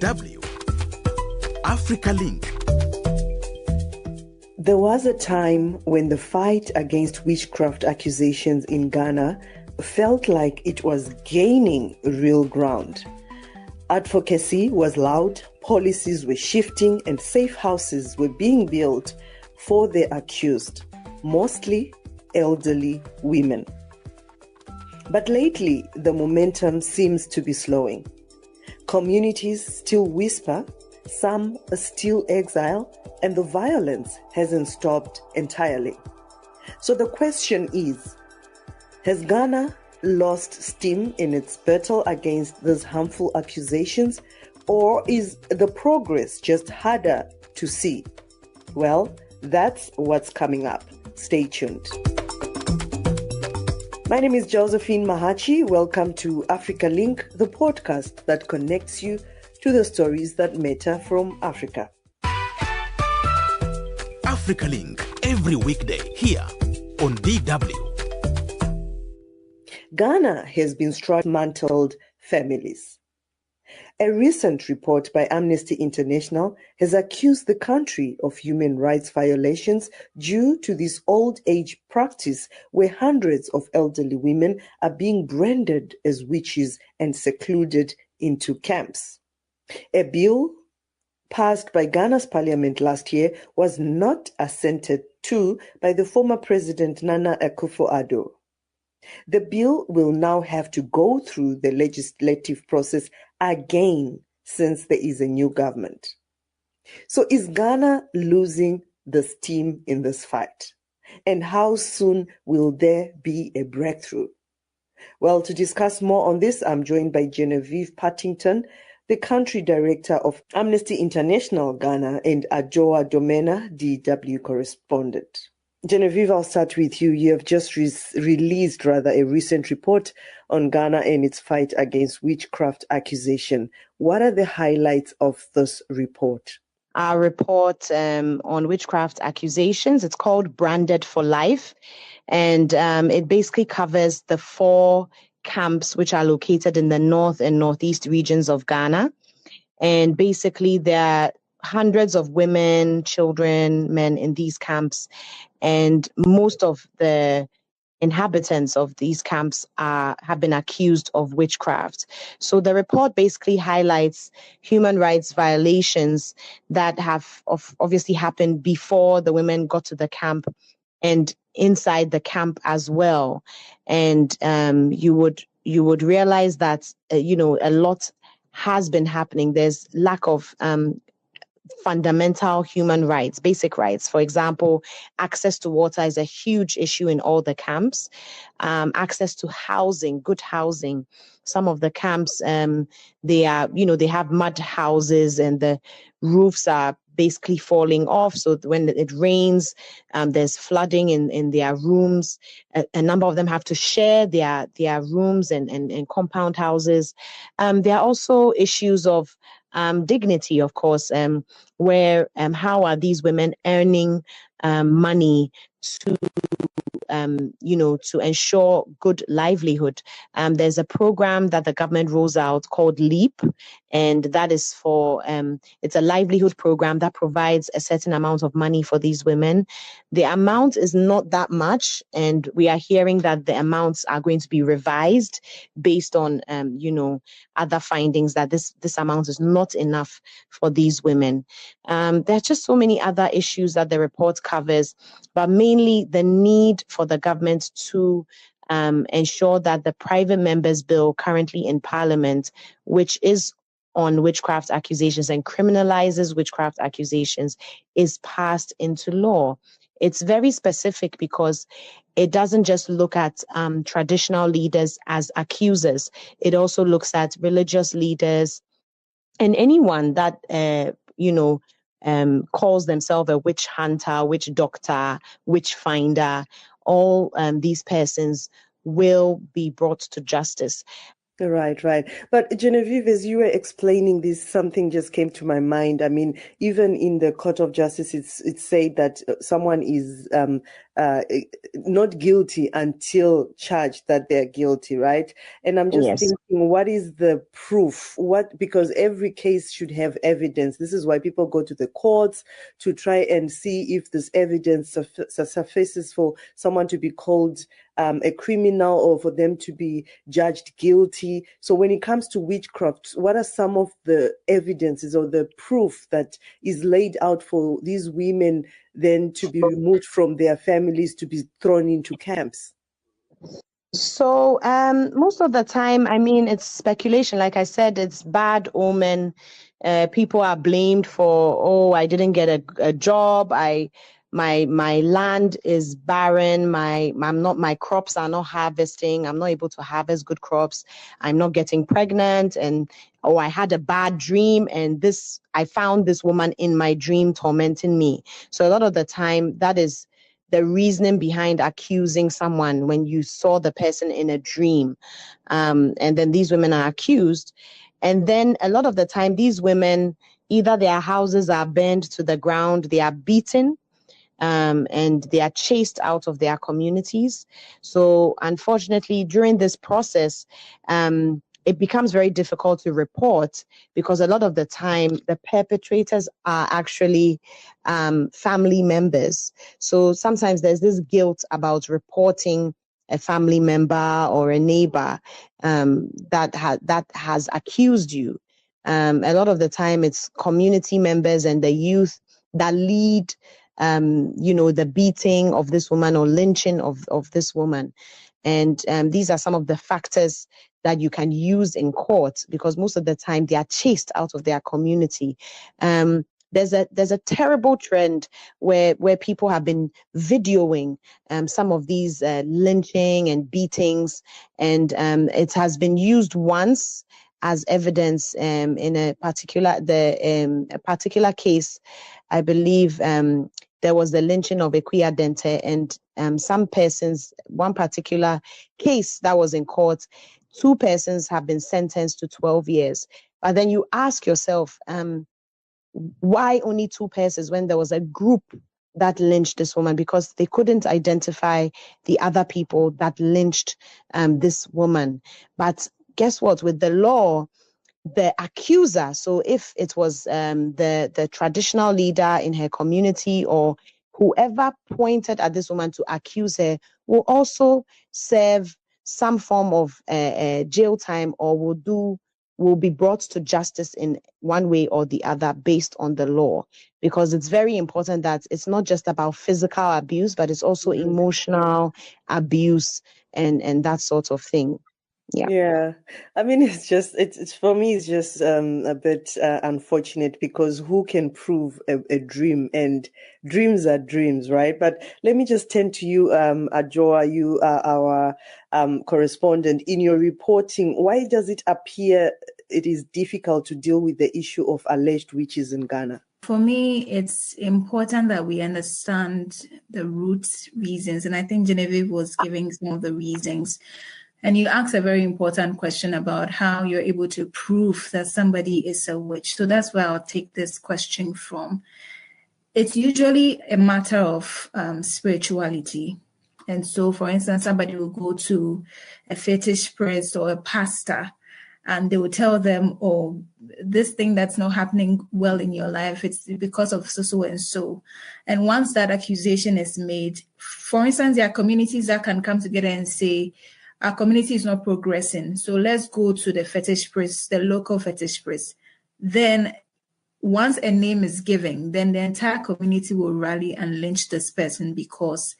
DW Africa Link. There was a time when the fight against witchcraft accusations in Ghana felt like it was gaining real ground. Advocacy was loud, policies were shifting, and safe houses were being built for the accused, mostly elderly women. But lately, the momentum seems to be slowing. Communities still whisper, some are still exile, and the violence hasn't stopped entirely. So the question is, has Ghana lost steam in its battle against these harmful accusations, or is the progress just harder to see? Well, that's what's coming up. Stay tuned. My name is Josephine Mahachi. Welcome to Africa Link, the podcast that connects you to the stories that matter from Africa. Africa Link, every weekday here on DW. Ghana has been dismantled families. A recent report by Amnesty International has accused the country of human rights violations due to this old age practice where hundreds of elderly women are being branded as witches and secluded into camps. A bill passed by Ghana's parliament last year was not assented to by the former president Nana Akufo-Addo. The bill will now have to go through the legislative process again since there is a new government. So is Ghana losing the steam in this fight? And how soon will there be a breakthrough? Well, to discuss more on this, I'm joined by Genevieve Partington, the country director of Amnesty International Ghana, and Adjoa Domena, DW correspondent. Genevieve, I'll start with you. You have just released a recent report on Ghana and its fight against witchcraft accusation. What are the highlights of this report? Our report on witchcraft accusations, it's called Branded for Life, and it basically covers the 4 camps which are located in the north and northeast regions of Ghana. And basically there are hundreds of women, children, men in these camps, and most of the inhabitants of these camps have been accused of witchcraft. So the report basically highlights human rights violations that have obviously happened before the women got to the camp and inside the camp as well. And you would realize that a lot has been happening. There's lack of fundamental human rights, basic rights. For example, access to water is a huge issue in all the camps. Access to housing, good housing. Some of the camps, they have mud houses and the roofs are basically falling off. So when it rains, there's flooding in their rooms. A number of them have to share their rooms and compound houses. There are also issues of dignity, of course, where how are these women earning money to ensure good livelihood. There's a program that the government rolls out called LEAP, and that is for, it's a livelihood program that provides a certain amount of money for these women. The amount is not that much, and we are hearing that the amounts are going to be revised based on, other findings that this amount is not enough for these women. There are just so many other issues that the report covers, but mainly the need for the government to ensure that the private members bill currently in Parliament, which is on witchcraft accusations and criminalizes witchcraft accusations, is passed into law. It's very specific because it doesn't just look at traditional leaders as accusers. It also looks at religious leaders and anyone that, calls themselves a witch hunter, witch doctor, witch finder. All these persons will be brought to justice. Right. But Genevieve, as you were explaining this, something just came to my mind. I mean, even in the Court of Justice, it's said that someone is not guilty until charged that they're guilty, right? And I'm just Yes. thinking, what is the proof? Because every case should have evidence. This is why people go to the courts to try and see if this evidence suffices for someone to be called a criminal or for them to be judged guilty. So when it comes to witchcraft, what are some of the evidences or the proof that is laid out for these women then to be removed from their families, to be thrown into camps? So most of the time, I mean, it's speculation. Like I said, it's bad omen. People are blamed for, oh, I didn't get a job. My land is barren. My crops are not harvesting. I'm not able to harvest good crops. I'm not getting pregnant, and oh, I had a bad dream, and I found this woman in my dream tormenting me. So a lot of the time, that is the reasoning behind accusing someone when you saw the person in a dream. And then these women are accused. And then a lot of the time, these women, either their houses are burned to the ground, they are beaten, and they are chased out of their communities. So unfortunately, during this process, it becomes very difficult to report, because a lot of the time the perpetrators are actually family members. So sometimes there's this guilt about reporting a family member or a neighbor that has accused you. A lot of the time it's community members and the youth that lead the beating of this woman or lynching of this woman. And these are some of the factors that you can use in court, because most of the time they are chased out of their community. There's a terrible trend where people have been videoing some of these lynching and beatings, and it has been used once as evidence in a particular case. I believe there was the lynching of Equia Dente, and some persons, one particular case that was in court, 2 persons have been sentenced to 12 years. But then you ask yourself, why only 2 persons when there was a group that lynched this woman? Because they couldn't identify the other people that lynched this woman. But guess what? With the law, the accuser, so if it was the traditional leader in her community or whoever pointed at this woman to accuse her, will also serve some form of jail time, or will be brought to justice in one way or the other based on the law. Because it's very important that it's not just about physical abuse, but it's also emotional abuse and that sort of thing. Yeah, I mean, it's for me, it's just a bit unfortunate, because who can prove a dream? And dreams are dreams, right? But let me just turn to you, Ajoa. You are our correspondent. In your reporting, why does it appear it is difficult to deal with the issue of alleged witches in Ghana? For me, it's important that we understand the root reasons. And I think Genevieve was giving some of the reasons. And you asked a very important question about how you're able to prove that somebody is a witch. So that's where I'll take this question from. It's usually a matter of spirituality. And so, for instance, somebody will go to a fetish priest or a pastor, and they will tell them, oh, this thing that's not happening well in your life, it's because of so and so. And once that accusation is made, for instance, there are communities that can come together and say, our community is not progressing, so let's go to the fetish priest, the local fetish priest. Then once a name is given, then the entire community will rally and lynch this person, because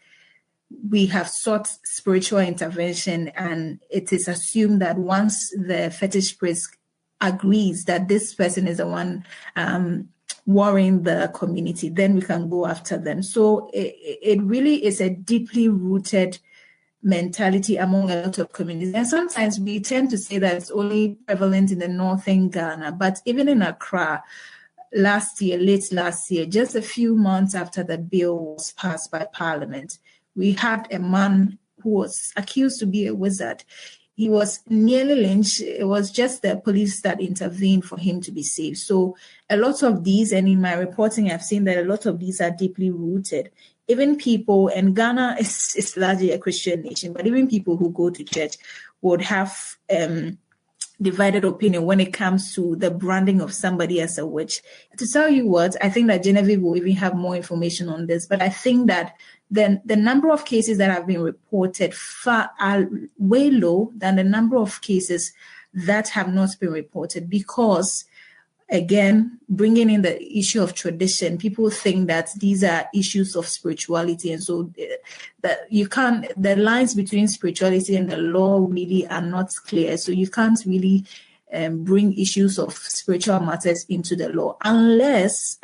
we have sought spiritual intervention, and it is assumed that once the fetish priest agrees that this person is the one worrying the community, then we can go after them. So it really is a deeply rooted mentality among a lot of communities. And sometimes we tend to say that it's only prevalent in the northern Ghana, but even in Accra, late last year, just a few months after the bill was passed by Parliament, we had a man who was accused to be a wizard. he was nearly lynched. It was just the police that intervened for him to be saved. So a lot of these, and in my reporting, I've seen that a lot of these are deeply rooted. Even people, and Ghana is largely a Christian nation, but even people who go to church would have divided opinion when it comes to the branding of somebody as a witch. To tell you what, I think that Genevieve will even have more information on this, but I think that the number of cases that have been reported are way low than the number of cases that have not been reported, because, again, bringing in the issue of tradition, people think that these are issues of spirituality, and so that you can't, the lines between spirituality and the law really are not clear, so you can't really bring issues of spiritual matters into the law unless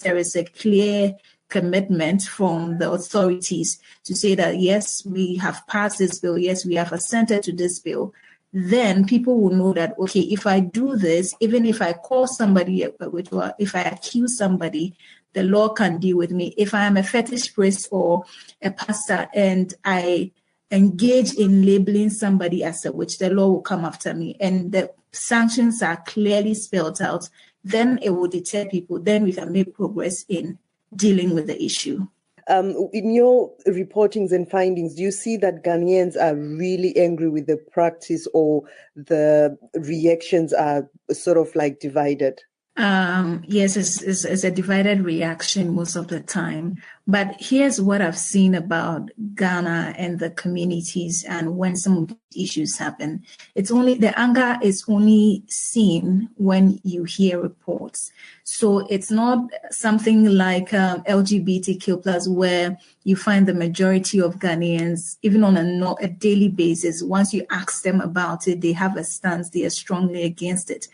there is a clear commitment from the authorities to say that, yes, we have passed this bill, yes, we have assented to this bill. Then people will know that, okay, if I do this, even if I call somebody a witch, or if I accuse somebody, the law can deal with me. If I am a fetish priest or a pastor and I engage in labeling somebody as a witch, the law will come after me. And the sanctions are clearly spelled out. Then it will deter people. Then we can make progress in dealing with the issue. In your reportings and findings, do you see that Ghanaians are really angry with the practice, or the reactions are sort of like divided? Yes, it's a divided reaction most of the time. But here's what I've seen about Ghana and the communities, and when some of these issues happen, the anger is only seen when you hear reports. So it's not something like LGBTQ plus, where you find the majority of Ghanaians, even on a daily basis, once you ask them about it, they have a stance, they are strongly against it.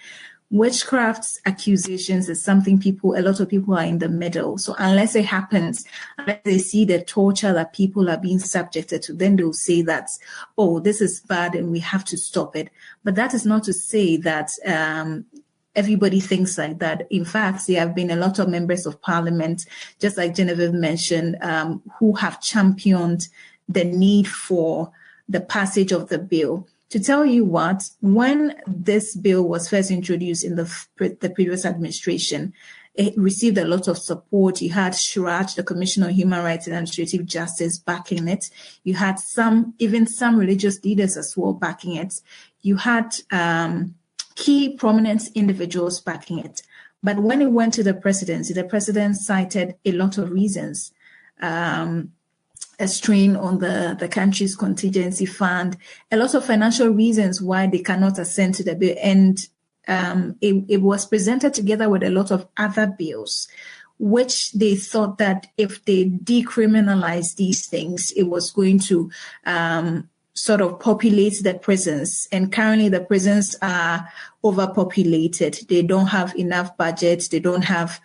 Witchcraft accusations is something a lot of people are in the middle. So unless it happens, unless they see the torture that people are being subjected to, then they'll say that, oh, this is bad and we have to stop it. But that is not to say that everybody thinks like that. In fact, there have been a lot of members of parliament, just like Genevieve mentioned, who have championed the need for the passage of the bill. To tell you what, when this bill was first introduced in the previous administration, it received a lot of support. You had Shiraj, the Commissioner on Human Rights and Administrative Justice, backing it. You had some religious leaders as well backing it. You had key prominent individuals backing it. But when it went to the presidency, the president cited a lot of reasons. A strain on the country's contingency fund, a lot of financial reasons why they cannot assent to the bill. And it was presented together with a lot of other bills, which they thought that if they decriminalize these things, it was going to sort of populate the prisons. And currently the prisons are overpopulated. They don't have enough budget. They don't have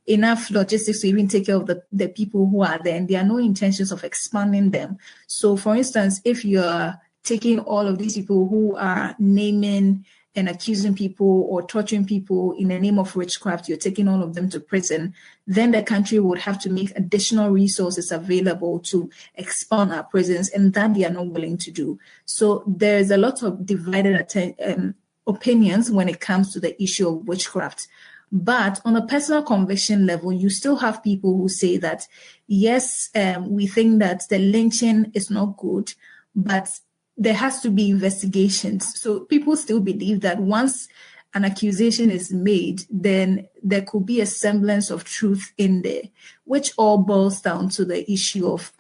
enough logistics to even take care of the people who are there. And there are no intentions of expanding them. So for instance, if you're taking all of these people who are naming and accusing people or torturing people in the name of witchcraft, you're taking all of them to prison, then the country would have to make additional resources available to expand our prisons, and that they are not willing to do. So there's a lot of divided opinions when it comes to the issue of witchcraft. But on a personal conviction level, you still have people who say that, yes, we think that the lynching is not good, but there has to be investigations. So people still believe that once an accusation is made, then there could be a semblance of truth in there, which all boils down to the issue of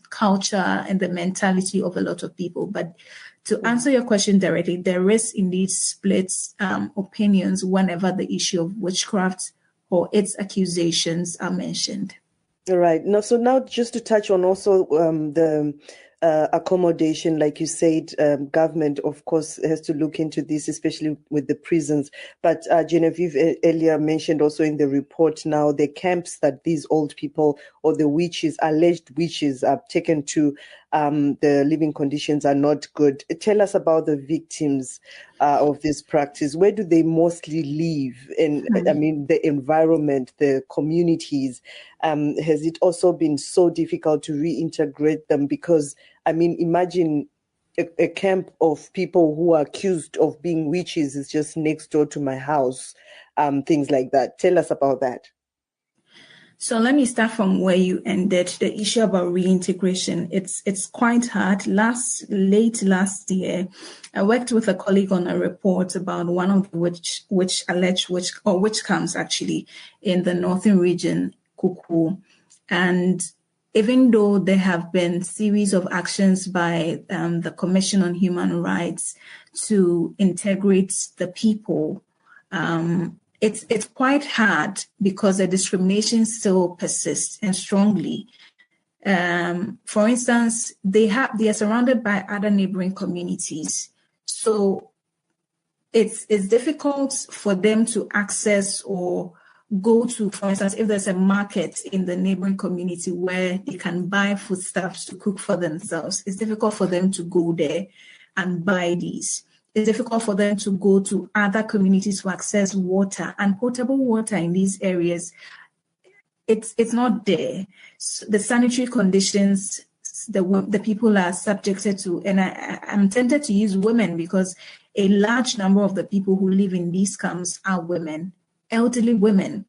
culture and the mentality of a lot of people. But to answer your question directly, there is indeed split opinions whenever the issue of witchcraft or its accusations are mentioned. All right. Now just to touch on also the accommodation, like you said, government, of course, has to look into this, especially with the prisons. But Genevieve earlier mentioned also in the report now the camps that these old people or the witches, alleged witches, are taken to, the living conditions are not good. Tell us about the victims of this practice. Where do they mostly live? And I mean, the environment, the communities. Has it also been so difficult to reintegrate them? Because, I mean, imagine a camp of people who are accused of being witches is just next door to my house, things like that. Tell us about that. So let me start from where you ended, the issue about reintegration. It's quite hard. Late last year, I worked with a colleague on a report about one of the alleged witch camps actually in the northern region, Kuku. And even though there have been series of actions by the Commission on Human Rights to integrate the people, it's quite hard because the discrimination still persists and strongly. For instance, they are surrounded by other neighboring communities, so it's difficult for them to access or go to. For instance, if there's a market in the neighboring community where they can buy foodstuffs to cook for themselves, it's difficult for them to go there and buy these. It's difficult for them to go to other communities to access water, and potable water in these areas. It's not there. So the sanitary conditions the people are subjected to, and I'm tempted to use women because a large number of the people who live in these camps are women, elderly women,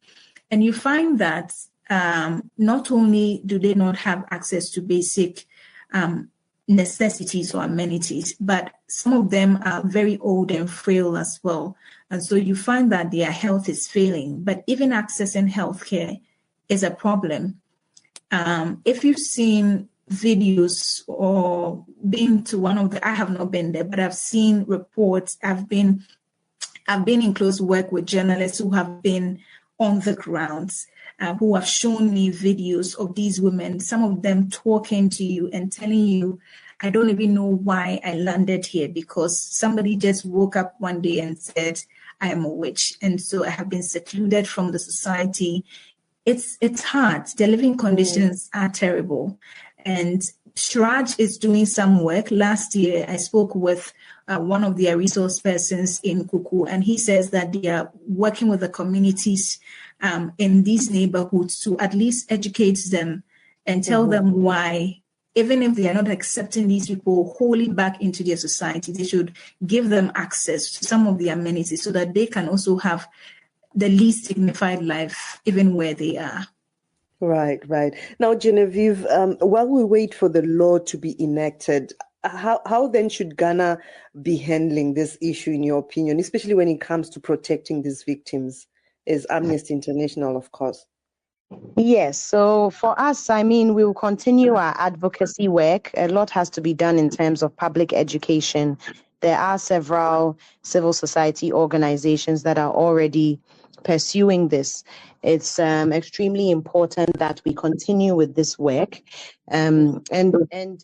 and you find that not only do they not have access to basic necessities or amenities, but some of them are very old and frail as well. And so you find that their health is failing, but even accessing healthcare is a problem. If you've seen videos or been to one of I have not been there, but I've seen reports. I've been in close work with journalists who have been on the grounds, who have shown me videos of these women, some of them talking to you and telling you, I don't even know why I landed here, because somebody just woke up one day and said, I am a witch. And so I have been secluded from the society. It's hard. The living conditions are terrible. And Shraj is doing some work. Last year, I spoke with one of their resource persons in Kuku, and he says that they are working with the communities in these neighborhoods to at least educate them and tell them why, even if they are not accepting these people wholly back into their society, they should give them access to some of the amenities so that they can also have the least dignified life, even where they are. Right. Now, Genevieve, while we wait for the law to be enacted, how then should Ghana be handling this issue, in your opinion, especially when it comes to protecting these victims, as Amnesty International, of course? Yes, so for us, I mean, we will continue our advocacy work. A lot has to be done in terms of public education. There are several civil society organizations that are already pursuing this. It's extremely important that we continue with this work, and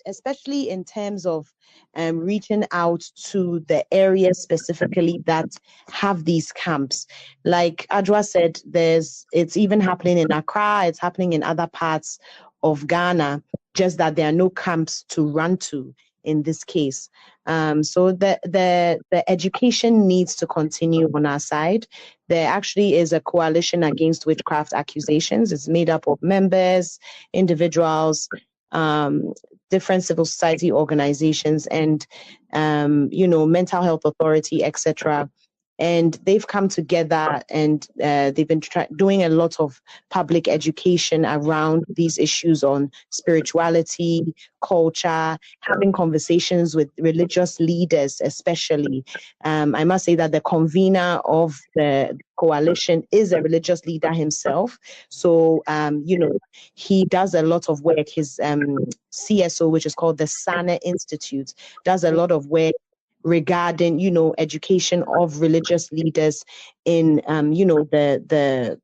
especially in terms of reaching out to the areas specifically that have these camps. Like Adwa said, it's even happening in Accra, it's happening in other parts of Ghana, just that there are no camps to run to in this case. So the education needs to continue on our side. There actually is a coalition against witchcraft accusations. It's made up of members, individuals, different civil society organizations, and mental health authority, etc. And they've come together and they've been doing a lot of public education around these issues on spirituality, culture, having conversations with religious leaders, especially. I must say that the convener of the coalition is a religious leader himself. So, he does a lot of work. His CSO, which is called the Sana Institute, does a lot of work regarding education of religious leaders in the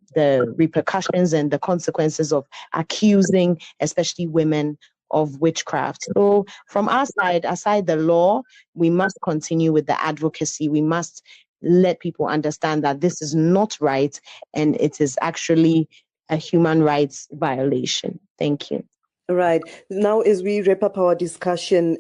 repercussions and the consequences of accusing especially women of witchcraft. So from our side, aside the law, we must continue with the advocacy. We must let people understand that this is not right and it is actually a human rights violation. Thank you. Right. Now, as we wrap up our discussion,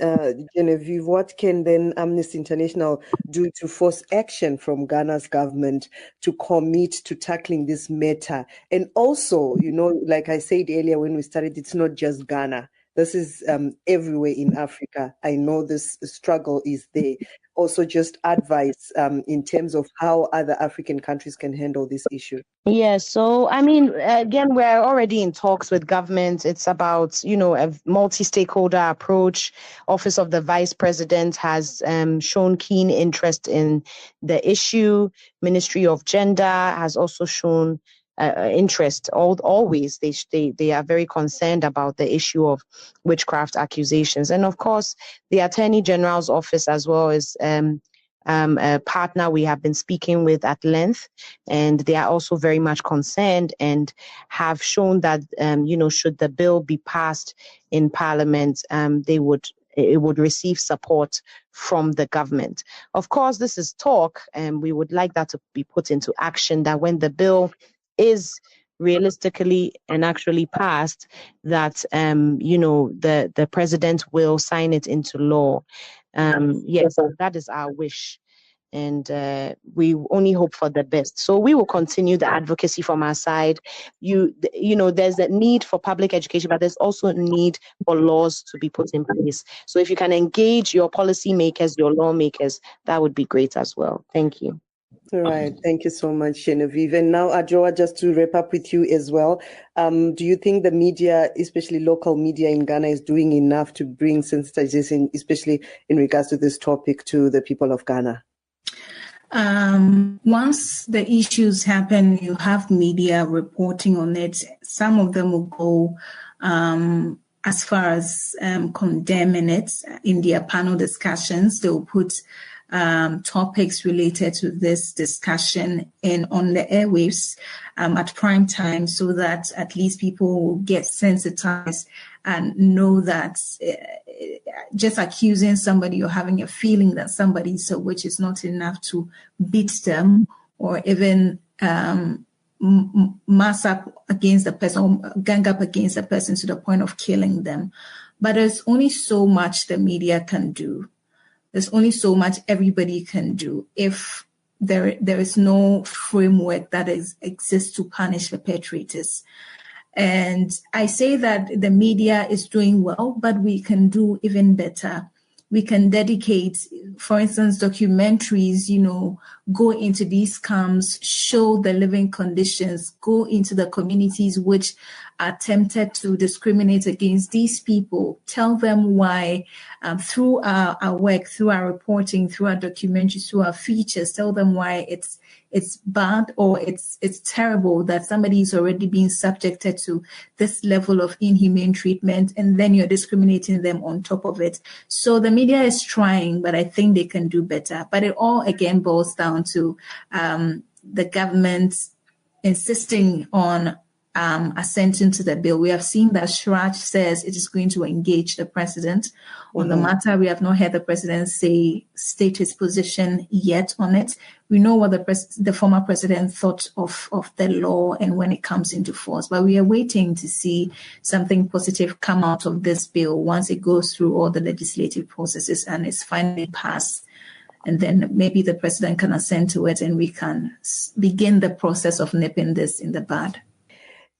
Genevieve, what can then Amnesty International do to force action from Ghana's government to commit to tackling this matter? And also, like I said earlier when we started, it's not just Ghana. This is everywhere in Africa. I know this struggle is there. Also, just advice in terms of how other African countries can handle this issue. Yeah, so I mean, again, we're already in talks with government. It's about, a multi-stakeholder approach. Office of the Vice President has shown keen interest in the issue. Ministry of Gender has also shown interest. Always, they are very concerned about the issue of witchcraft accusations, and of course, the Attorney General's office as well is a partner we have been speaking with at length, and they are also very much concerned and have shown that, should the bill be passed in Parliament, it would receive support from the government. Of course, this is talk, and we would like that to be put into action, that when the bill is realistically and actually passed, that the president will sign it into law. Yes, that is our wish, and we only hope for the best. So we will continue the advocacy from our side. There's a need for public education, but there's also a need for laws to be put in place. So if you can engage your policymakers, your lawmakers, that would be great as well. Thank you. All right. Thank you so much, Genevieve. And now, Adjoa, just to wrap up with you as well, do you think the media, especially local media in Ghana, is doing enough to bring sensitization, especially in regards to this topic, to the people of Ghana? Once the issues happen, you have media reporting on it. Some of them will go as far as condemning it in their panel discussions. They'll put topics related to this discussion on the airwaves at prime time, so that at least people will get sensitized and know that just accusing somebody or having a feeling that somebody is a witch is not enough to beat them or even mass up against the person, or gang up against the person to the point of killing them. But there's only so much the media can do. There's only so much everybody can do if there is no framework that exists to punish perpetrators. And I say that the media is doing well, but we can do even better. We can dedicate, for instance, documentaries, go into these camps, show the living conditions, go into the communities which are tempted to discriminate against these people, tell them why, through our work, through our reporting, through our documentaries, through our features, tell them why it's bad or it's terrible that somebody is already being subjected to this level of inhumane treatment, and then you're discriminating them on top of it. So the media is trying, but I think they can do better. But it all again boils down to the government insisting on assenting to the bill. We have seen that Shraj says it is going to engage the president on the matter. We have not heard the president state his position yet on it. We know what the former president thought of the law and when it comes into force, but we are waiting to see something positive come out of this bill once it goes through all the legislative processes and it's finally passed. And then maybe the president can assent to it and we can begin the process of nipping this in the bud.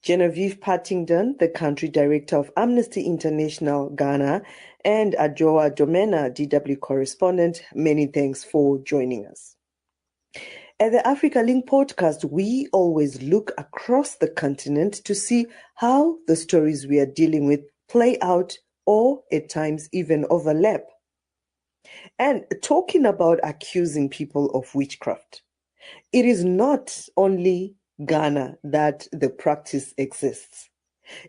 Genevieve Partington, the country director of Amnesty International Ghana, and Adjoa Domena, DW correspondent, many thanks for joining us. At the Africa Link podcast, we always look across the continent to see how the stories we are dealing with play out or at times even overlap. And talking about accusing people of witchcraft, it is not only Ghana that the practice exists.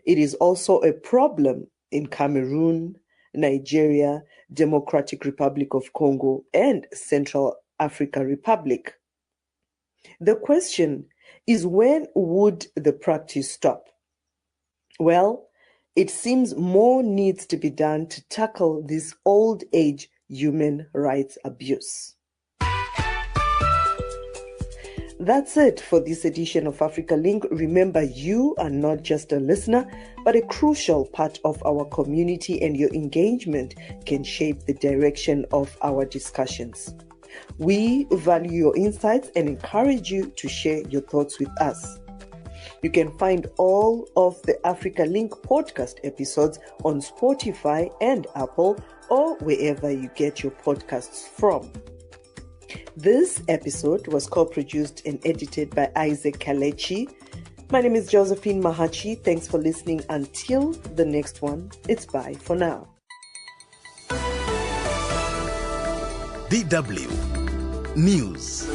It is also a problem in Cameroon, Nigeria, Democratic Republic of Congo, and Central African Republic. The question is, when would the practice stop? Well, it seems more needs to be done to tackle this old age human rights abuse. That's it for this edition of Africa Link. Remember, you are not just a listener, but a crucial part of our community, and your engagement can shape the direction of our discussions. We value your insights and encourage you to share your thoughts with us. You can find all of the Africa Link podcast episodes on Spotify and Apple, or wherever you get your podcasts from. This episode was co-produced and edited by Isaac Kalechi. My name is Josephine Mahachi. Thanks for listening. Until the next one, it's bye for now. DW News.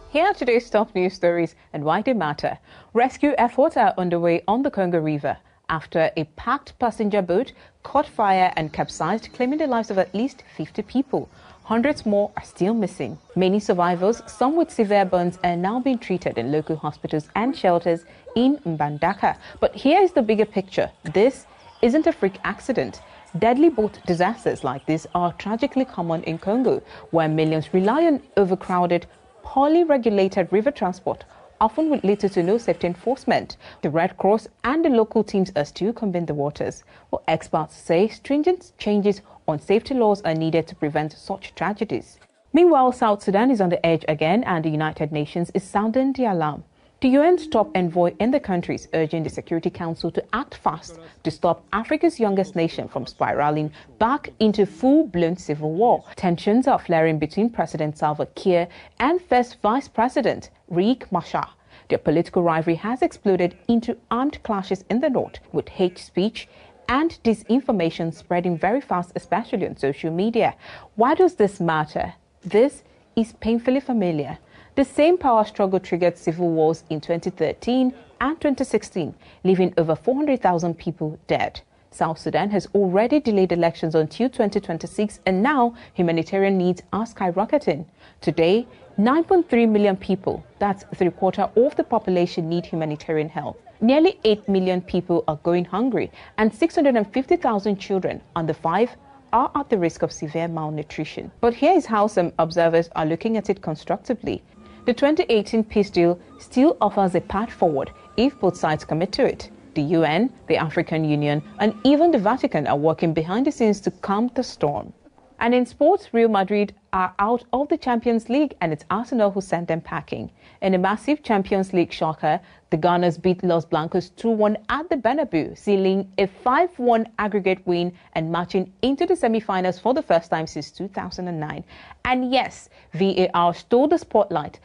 Here are today's top news stories and why they matter. Rescue efforts are underway on the Congo River after a packed passenger boat caught fire and capsized, claiming the lives of at least 50 people. Hundreds more are still missing. Many survivors, some with severe burns, are now being treated in local hospitals and shelters in Mbandaka. But here is the bigger picture. This isn't a freak accident. Deadly boat disasters like this are tragically common in Congo, where millions rely on overcrowded, poorly regulated river transport, often with little to no safety enforcement. The Red Cross and the local teams are still combing the waters. Well, experts say stringent changes on safety laws are needed to prevent such tragedies. Meanwhile, South Sudan is on the edge again, and the United Nations is sounding the alarm. The UN's top envoy in the country is urging the Security Council to act fast to stop Africa's youngest nation from spiraling back into full-blown civil war. Tensions are flaring between President Salva Kiir and First Vice President Riek Machar. Their political rivalry has exploded into armed clashes in the north, with hate speech and disinformation spreading very fast, especially on social media. Why does this matter? This is painfully familiar. The same power struggle triggered civil wars in 2013 and 2016, leaving over 400,000 people dead. South Sudan has already delayed elections until 2026, and now humanitarian needs are skyrocketing. Today, 9.3 million people, that's 3/4 of the population, need humanitarian help. Nearly 8 million people are going hungry, and 650,000 children under 5 are at the risk of severe malnutrition. But here is how some observers are looking at it constructively. The 2018 peace deal still offers a path forward if both sides commit to it. The UN, the African Union, and even the Vatican are working behind the scenes to calm the storm. And in sports, Real Madrid are out of the Champions League, and it's Arsenal who sent them packing. In a massive Champions League shocker, the Gunners beat Los Blancos 2-1 at the Bernabeu, sealing a 5-1 aggregate win and marching into the semi-finals for the first time since 2009. And yes, VAR stole the spotlight.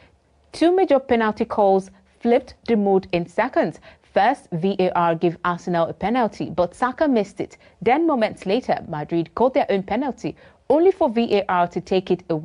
Two major penalty calls flipped the mood in seconds. First, VAR gave Arsenal a penalty, but Saka missed it. Then moments later, Madrid caught their own penalty, only for VAR to take it away.